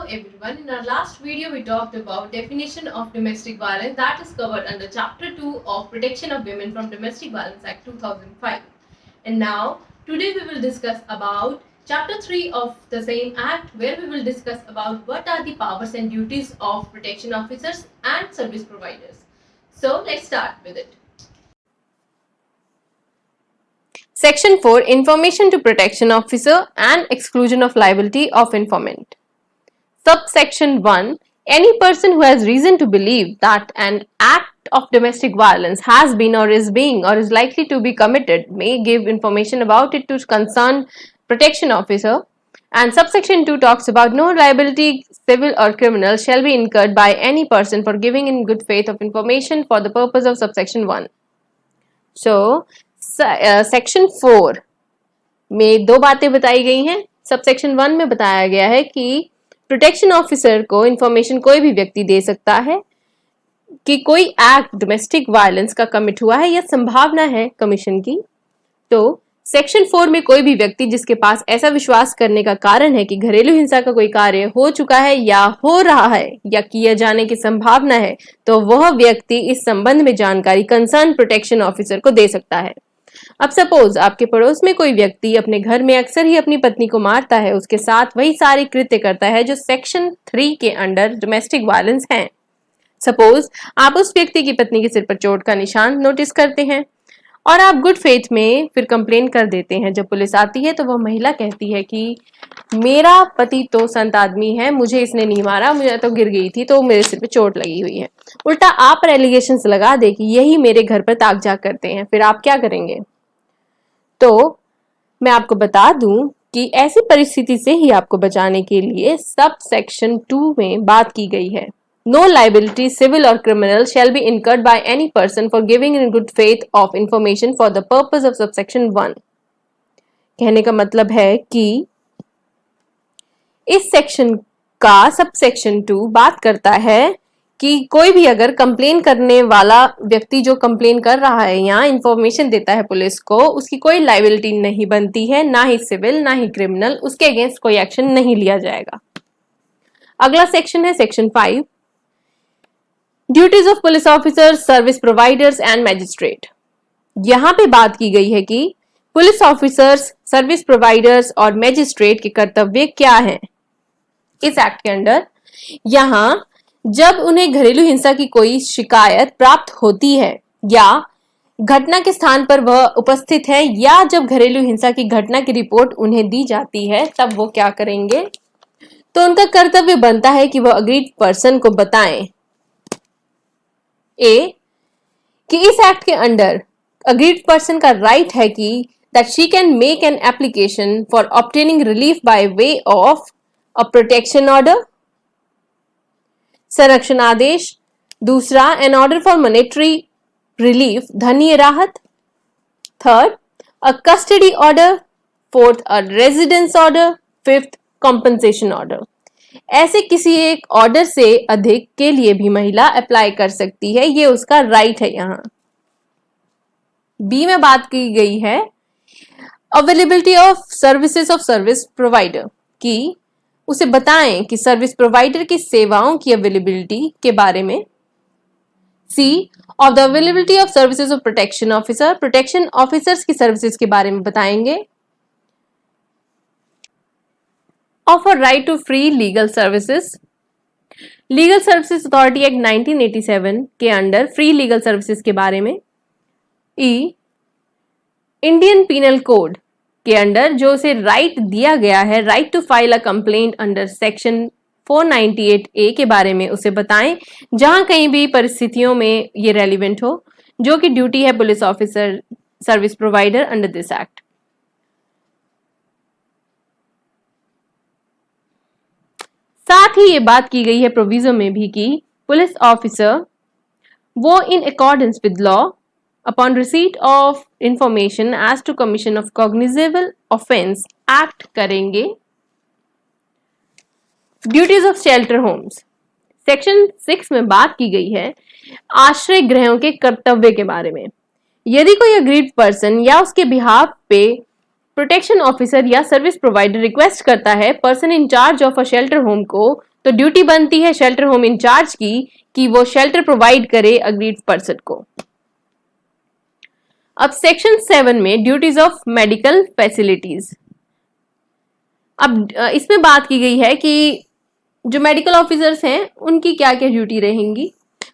everyone. In our last video, we talked about definition of domestic violence that is covered under Chapter 2 of Protection of Women from Domestic Violence Act 2005. And now, today we will discuss about Chapter 3 of the same Act, where we will discuss about what are the powers and duties of protection officers and service providers. So, let's start with it. Section 4 Information to Protection Officer and Exclusion of Liability of Informant. Subsection 1 Any person who has reason to believe that an act of domestic violence has been or is being or is likely to be committed may give information about it to concerned protection officer. And subsection 2 talks about no liability, civil or criminal, shall be incurred by any person for giving in good faith of information for the purpose of subsection 1. So, section 4 में दो बातें बताई गई हैं. Subsection 1 में बताया गया है कि प्रोटेक्शन ऑफिसर को इंफॉर्मेशन कोई भी व्यक्ति दे सकता है कि कोई एक्ट डोमेस्टिक वायलेंस का कमिट हुआ है या संभावना है कमीशन की. तो सेक्शन 4 में कोई भी व्यक्ति जिसके पास ऐसा विश्वास करने का कारण है कि घरेलू हिंसा का कोई कार्य हो चुका है या हो रहा है या किए जाने की संभावना है, तो वह व्यक्ति इस संबंध में जानकारी कंसर्न प्रोटेक्शन ऑफिसर को दे सकता है. अब सपोज आपके पड़ोस में कोई व्यक्ति अपने घर में अक्सर ही अपनी पत्नी को मारता है, उसके साथ वही सारे कृत्य करता है जो सेक्शन 3 के अंडर डोमेस्टिक वायलेंस हैं. सपोज आप उस व्यक्ति की पत्नी के सिर पर चोट का निशान नोटिस करते हैं और आप गुड फेथ में फिर कंप्लेन कर देते हैं. जब पुलिस आती है तो वह महिला कहती है कि मेरा पति तो संत आदमी है, मुझे इसने नहीं मारा, मुझे तो गिर गई थी तो मेरे सिर पे चोट लगी हुई है. उल्टा आप पर एलिगेशंस लगा दे कि यही मेरे घर पर ताक झाक करते हैं, फिर आप क्या करेंगे? तो मैं आपको बता दूं कि ऐसी परिस्थिति से ही आपको बचाने के लिए सब सेक्शन 2 में बात की गई है. नो लाइबिलिटी सिविल और criminal shall be incurred by any person for giving in good faith of information for the purpose of subsection 1. कहने का मतलब है कि इस सेक्शन का सबसेक्शन 2 बात करता है कि कोई भी अगर कंप्लेन करने वाला व्यक्ति जो कंप्लेन कर रहा है या इंफॉर्मेशन देता है पुलिस को, उसकी कोई लाइबिलिटी नहीं बनती है, ना ही सिविल ना ही क्रिमिनल, उसके अगेंस्ट कोई एक्शन नहीं लिया जाएगा. अगला सेक्शन है section 5 duties of police officers, service providers and magistrate. यहां पे बात की गई है कि पुलिस ऑफिसर्स, सर्विस प्रोवाइडर्स और मैजिस्ट्रेट के कर्तव्य क्या हैं इस एक्ट के अंडर. यहां जब उन्हें घरेलू हिंसा की कोई शिकायत प्राप्त होती है या घटना के स्थान पर वह उपस्थित है या जब घरेलू हिंसा की घटना की रिपोर्ट उन्हें दी जाती है, तब वो क्या करेंगे? तो उनका कर्तव्य बनता है कि वह अग्रीड पर्सन को बताएं कि इस एक्ट के अंडर अग्रीड पर्सन का राइट है कि that she can make an application for obtaining relief by way of a protection order, संरक्षण आदेश. दूसरा, an order for monetary relief, धनीय राहत. Third, a custody order. Fourth, a residence order. Fifth, compensation order. ऐसे किसी एक order से अधिक के लिए भी महिला अप्लाई कर सकती है, ये उसका राइट है. यहां बी में बात की गई है availability of services of service provider की उसे बताएं कि सर्विस प्रोवाइडर की सेवाओं की अवेलेबिलिटी के बारे में. C, of the availability of services of protection officer, protection officers की सर्विसेज के बारे में बताएंगे. Of a right to free legal services, legal services authority act 1987 के अंडर फ्री लीगल सर्विसेज के बारे में. ई, इंडियन पीनल कोड के अंडर जो उसे राइट दिया गया है, right to file a complaint under section 498A के बारे में उसे बताएं, जहां कहीं भी परिस्थितियों में ये रेलिवेंट हो, जो कि ड्यूटी है police officer, service provider under this act. साथ ही ये बात की गई है प्रोविजन में भी कि पुलिस ऑफिसर वो in accordance with law upon receipt of information as to commission of cognizable offense act करेंगे. Duties of shelter homes, section 6 में बात की गई है आश्रय गृहों के कर्तव्य के बारे में. यदि कोई अग्रीड पर्सन या उसके बिहाफ पे प्रोटेक्शन ऑफिसर या सर्विस प्रोवाइडर रिक्वेस्ट करता है person in charge of a shelter home को, तो ड्यूटी बनती है शेल्टर होम इंचार्ज की कि वो शेल्टर प्रोवाइड करे अग्रीड पर्सन को। अब सेक्शन 7 में ड्यूटीज ऑफ मेडिकल फैसिलिटीज। अब इसमें बात की गई है कि जो मेडिकल ऑफिसर्स हैं उनकी क्या क्या ड्यूटी रहेंगी।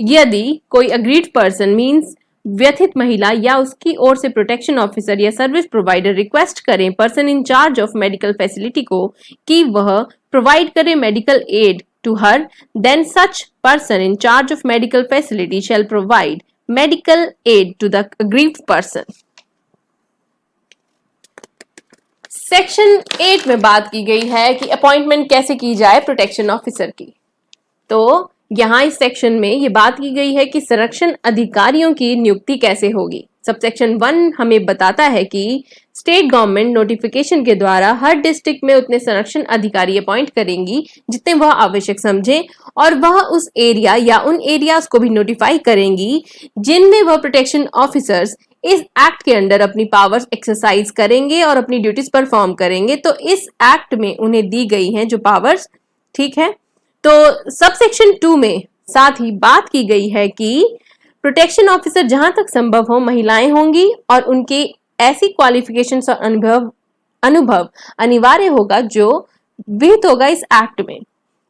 यदि कोई अग्रीड पर्सन मींस व्यथित महिला या उसकी ओर से प्रोटेक्शन ऑफिसर या सर्विस प्रोवाइडर रिक्वेस्ट करें person in charge of medical facility को कि वह प्रोवाइड करे medical aid to her, then such person in charge of medical facility shall provide medical aid to the aggrieved person. Section 8 में बात की गई है कि अपॉइंटमेंट कैसे की जाए प्रोटेक्शन ऑफिसर की। तो यहाँ इस सेक्शन में ये बात की गई है कि संरक्षण अधिकारियों की नियुक्ति कैसे होगी। सबसेक्शन 1 हमें बताता है कि स्टेट गवर्नमेंट नोटिफिकेशन के द्वारा हर डिस्ट्रिक्ट में उतने संरक्षण अधिकारी अपॉइंट करेंगी जितने वह आवश्यक समझे, और वह उस एरिया या उन एरियाज को भी नोटिफाई करेंगी जिनमें वह प्रोटेक्शन ऑफिसर्स इस एक्ट के अंडर अपनी पावर्स एक्सरसाइज करेंगे और अपनी ड्यूटीज परफॉर्म करेंगे। तो इस एक्ट में उन्हें दी गई हैं जो पावर्स, ठीक है। तो सबसेक्शन 2 में साथ ही बात की गई है कि प्रोटेक्शन ऑफिसर जहां तक संभव हो महिलाएं होंगी और उनके ऐसी क्वालिफिकेशंस और अनुभव अनिवार्य होगा जो विहित होगा इस एक्ट में।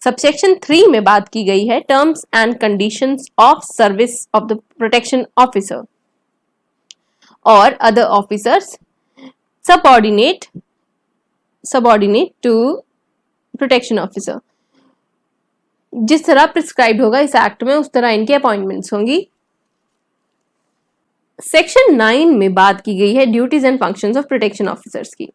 सबसेक्शन 3 में बात की गई है terms and conditions of service of the protection officer और other officers subordinate to protection officer. जिस तरह प्रिस्क्राइब्ड होगा इस एक्ट में उस तरह इनकी अपॉइंटमेंट्स होंगी। सेक्शन 9 में बात की गई है duties and functions of protection officers की।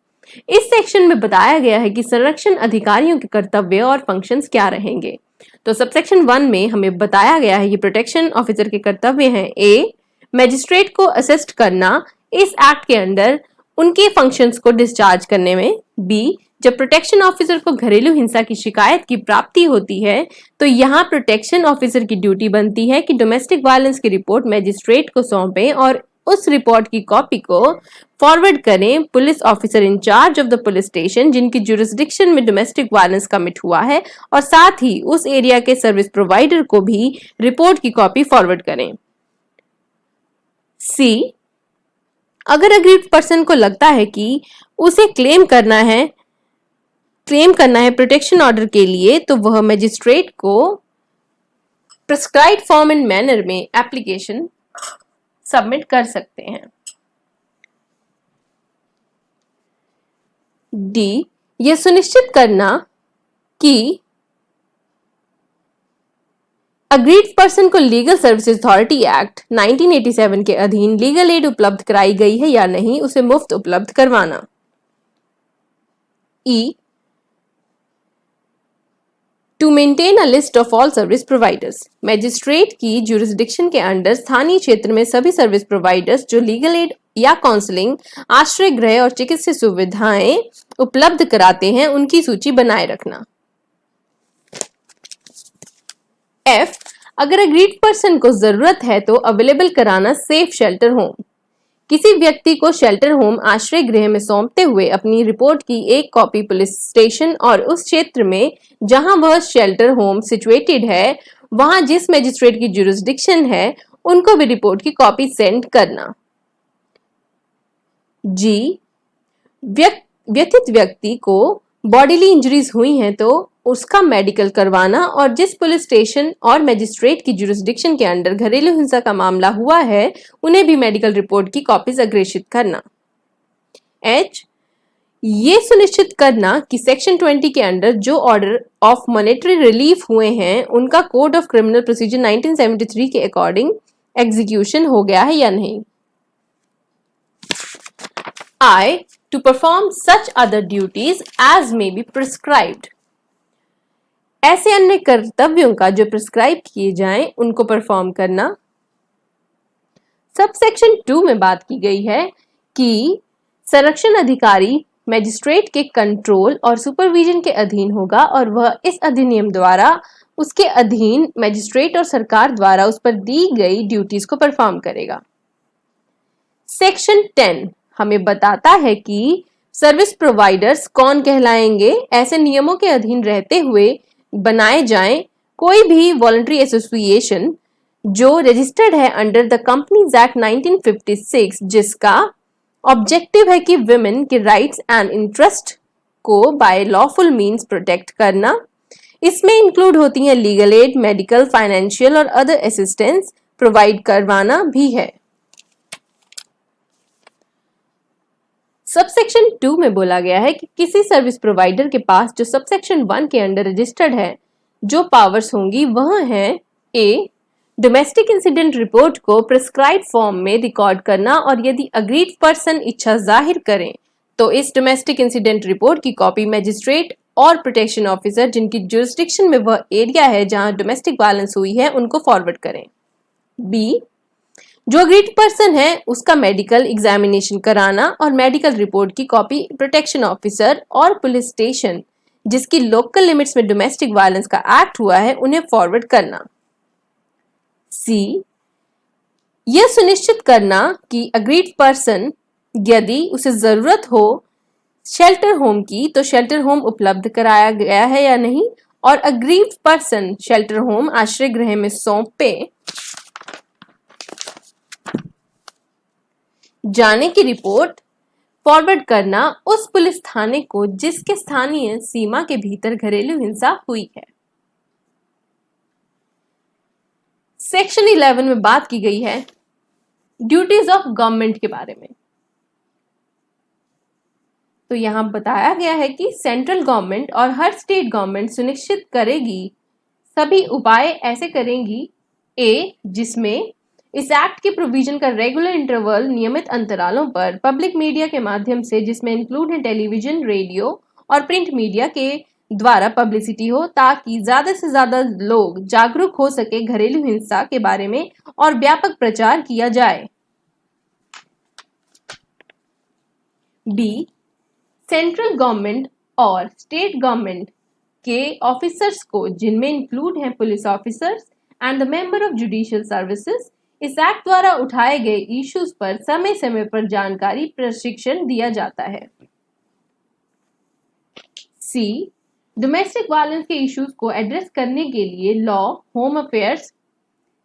इस सेक्शन में बताया गया है कि संरक्षण अधिकारियों के कर्तव्य और फंक्शंस क्या रहेंगे। तो सबसेक्शन 1 में हमें बताया गया है कि प्रोटेक्शन ऑफिसर के कर्तव्य हैं ए, मैजिस्ट्रेट को असिस्ट करना इस एक्ट के अंडर उनके फंक्शंस को डिस्चार्ज करने में, बी, जब प्रोटेक्शन ऑफिसर को घरेलू हिंसा की शिकायत की प्राप्ति होती है तो यहाँ प्रोटेक्शन ऑफिसर की ड्यूटी बनती है कि डोमेस्टिक वायलेंस की रिपोर्ट मैजिस्ट्रेट को सौंपें और उस रिपोर्ट की कॉपी को फॉरवर्ड करें police officer in charge of the police station जिनकी जुरिस्डिक्शन में डोमेस्टिक वायलेंस कमिट हुआ है, और साथ ही उस एरिया के सर्विस प्रोवाइडर को भी रिपोर्ट की कॉपी फॉरवर्ड करें। सी, अगर अग्रीड पर्सन को लगता है कि उसे क्लेम करना है प्रोटेक्शन ऑर्डर के लिए तो वह मैजिस्ट्रेट को प्रिस्क्राइब्ड फॉर्म एंड मैनर में एप्लीकेशन सबमिट कर सकते हैं। डी, यह सुनिश्चित करना कि अग्रीड पर्सन को लीगल सर्विसेज अथॉरिटी एक्ट 1987 के अधीन लीगल एड उपलब्ध कराई गई है या नहीं, उसे मुफ्त उपलब्ध करवाना। E, to maintain a list of all service providers, magistrate की जुरिस्डिक्शन के अंडर स्थानीय क्षेत्र में सभी सर्विस प्रोवाइडर्स जो लीगल एड या काउंसलिंग, आश्रय गृह और चिकित्सा सुविधाएं उपलब्ध कराते हैं उनकी सूची बनाए रखना। एफ, अगर अग्रीड पर्सन को जरूरत है तो अवेलेबल कराना सेफ शेल्टर होम। किसी व्यक्ति को शेल्टर होम आश्रय गृह में सौंपते हुए अपनी रिपोर्ट की एक कॉपी पुलिस स्टेशन और उस क्षेत्र में जहां वह शेल्टर होम सिचुएटेड है वहां जिस मैजिस्ट्रेट की जुरिस्डिक्शन है उनको भी रिपोर्ट की कॉपी सेंड करना। जी, व्यथित व्यक्ति को बॉडीली इंजरीज हुई हैं तो उसका मेडिकल करवाना और जिस पुलिस स्टेशन और मैजिस्ट्रेट की जुरिस्डिक्शन के अंडर घरेलू हिंसा का मामला हुआ है उन्हें भी मेडिकल रिपोर्ट की कॉपीज अग्रेषित करना। एच, ये सुनिश्चित करना कि सेक्शन 20 के अंडर जो ऑर्डर ऑफ मॉनेटरी रिलीफ हुए हैं उनका कोड ऑफ क्रिमिनल प्रोसीजर 1973 के अकॉर्डिंग एग्जीक्यूशन हो गया है या नहीं। I, to perform such other duties as may be prescribed, ऐसे अन्य कर्तव्यों का जो प्रिस्क्राइब किए जाएं उनको परफॉर्म करना। सबसेक्शन 2 में बात की गई है कि संरक्षण अधिकारी मैजिस्ट्रेट के कंट्रोल और सुपरविजन के अधीन होगा और वह इस अधिनियम द्वारा उसके अधीन मैजिस्ट्रेट और सरकार द्वारा उस पर दी गई ड्यूटीज को परफॉर्म करेगा। सेक्शन 10 हमें बताता है कि सर्विस प्रोवाइडर्स कौन कहलाएंगे। ऐसे नियमों के अधीन रहते हुए बनाए जाएं कोई भी वॉलंटरी एसोसिएशन जो रजिस्टर्ड है अंडर द कंपनीज एक्ट 1956, जिसका ऑब्जेक्टिव है कि विमेन के राइट्स एंड इंटरेस्ट को बाय लॉफुल मीन्स प्रोटेक्ट करना। इसमें इंक्लूड होती हैं लीगल एड, मेडिकल, फाइनेंशियल और अदर असिस्टेंस प्रोवाइड करवाना भी है। सबसेक्शन 2 में बोला गया है कि किसी सर्विस प्रोवाइडर के पास जो सबसेक्शन 1 के अंडर रजिस्टर्ड है, जो पावर्स होंगी वह है ए, डोमेस्टिक इंसिडेंट रिपोर्ट को प्रिस्क्राइब फॉर्म में रिकॉर्ड करना और यदि अग्रीड पर्सन इच्छा जाहिर करें तो इस डोमेस्टिक इंसिडेंट रिपोर्ट की कॉपी मैजिस्ट्रेट और प्रोटेक्शन ऑफिसर जिनकी जुरिस्डिक्शन में वह एरिया है जहां डोमेस्टिक वायलेंस हुई है उनको फॉरवर्ड करें। बी, जो अग्रीड पर्सन है उसका मेडिकल एग्जामिनेशन कराना और मेडिकल रिपोर्ट की कॉपी प्रोटेक्शन ऑफिसर और पुलिस स्टेशन जिसकी लोकल लिमिट्स में डोमेस्टिक वायलेंस का एक्ट हुआ है उन्हें फॉरवर्ड करना। सी, यह सुनिश्चित करना कि अग्रीड पर्सन यदि उसे जरूरत हो शेल्टर होम की तो शेल्टर होम उपलब्ध कराया गया है या नहीं, और अग्रीड पर्सन शेल्टर होम आश्रय गृह में सौंपे जाने की रिपोर्ट फॉरवर्ड करना उस पुलिस थाने को जिसके स्थानीय सीमा के भीतर घरेलू हिंसा हुई है। सेक्शन 11 में बात की गई है ड्यूटीज ऑफ गवर्नमेंट के बारे में। तो यहां बताया गया है कि सेंट्रल गवर्नमेंट और हर स्टेट गवर्नमेंट सुनिश्चित करेगी, सभी उपाय ऐसे करेंगी ए, जिसमें इस एक्ट के प्रोविजन का रेगुलर इंटरवल नियमित अंतरालों पर पब्लिक मीडिया के माध्यम से, जिसमें इंक्लूड है टेलीविजन, रेडियो और प्रिंट मीडिया के द्वारा पब्लिसिटी हो ताकि ज्यादा से ज्यादा लोग जागरूक हो सके घरेलू हिंसा के बारे में और व्यापक प्रचार किया जाए। बी, सेंट्रल गवर्नमेंट और स्टेट गवर्नमेंट के ऑफिसर्स को जिनमें इंक्लूड हैं police officers and the member of judicial services इस एक्ट द्वारा उठाए गए इश्यूज पर समय समय पर जानकारी प्रशिक्षण दिया जाता है। सी, डोमेस्टिक वायलेंस के इश्यूज को एड्रेस करने के लिए लॉ, होम अफेयर्स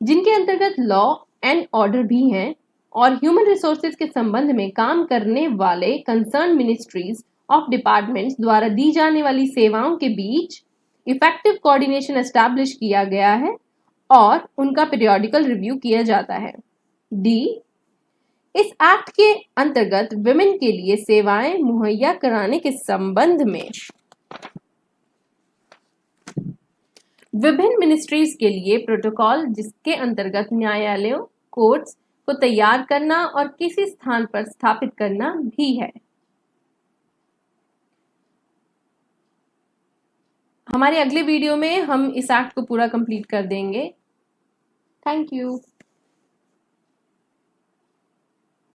जिनके अंतर्गत लॉ एंड ऑर्डर भी हैं और ह्यूमन रिसोर्सेज के संबंध में काम करने वाले कंसर्न मिनिस्ट्रीज ऑफ डिपार्टमेंट्स द्वारा दी जाने वाली सेवाओं के बीच इफेक्टिव कोऑर्डिनेशन एस्टैब्लिश किया गया है और उनका पीरियोडिकल रिव्यू किया जाता है। डी, इस एक्ट के अंतर्गत विमेन के लिए सेवाएं मुहैया कराने के संबंध में विभिन्न मिनिस्ट्रीज के लिए प्रोटोकॉल जिसके अंतर्गत न्यायालयों, कोर्ट्स को तैयार करना और किसी स्थान पर स्थापित करना भी है। हमारे अगले वीडियो में हम इस एक्ट को पूरा कंप्लीट कर देंगे। Thank you.